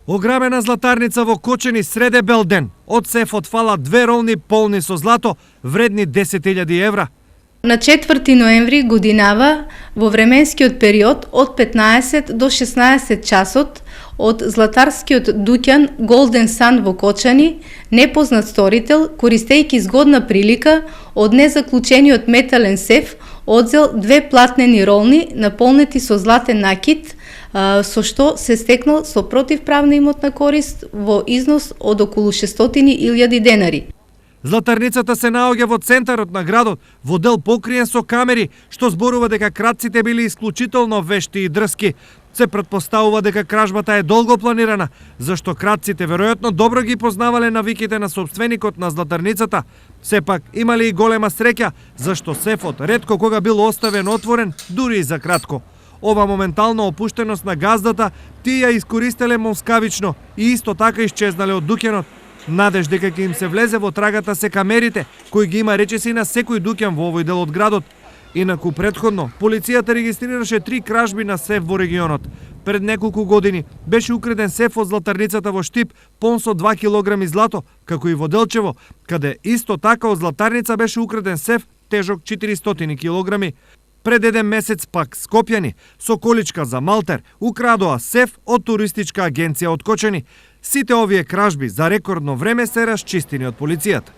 Ограбена златарница во Кочани среде бел ден. Од сефот фала 2 ролни полни со злато, вредни 10.000 евра. На 4 ноември годинава, во временскиот период од 15 до 16 часот, од златарскиот дуќан Golden Sun во Кочани, непознат сторител, користејќи згодна прилика од незаклучениот метален сеф, одзел 2 платнени ролни наполнети со златен накит, со што се стекнал со противправна имотна корист во износ од околу 600.000 денари. Златарницата се наоѓа во центарот на градот, во дел покриен со камери, што зборува дека кратците били исклучително вешти и дрски. Се претпоставува дека кражбата е долго планирана, зашто кратците веројатно добро ги познавале навиките на собственикот на златарницата. Сепак имали и голема среќа, зашто сефот ретко кога бил оставен отворен, дури и за кратко. Ова моментална опуштеност на газдата тие ја искористеле москавично и исто така исчезнале од дуќанот. Надеж дека ќе им се влезе во трагата се камерите, кои ги има речиси на секој дуќан во овој дел од градот. Инаку претходно, полицијата регистрираше 3 кражби на сеф во регионот. Пред неколку години беше украден сеф од златарницата во Штип, полн со 2 килограми злато, како и во Делчево, каде исто така од златарница беше украден сеф тежок 400 килограми. Пред 1 месец пак скопјани со количка за Малтер украдоа сеф од туристичка агенција од Кочани. Сите овие кражби за рекордно време се расчистени од полицијата.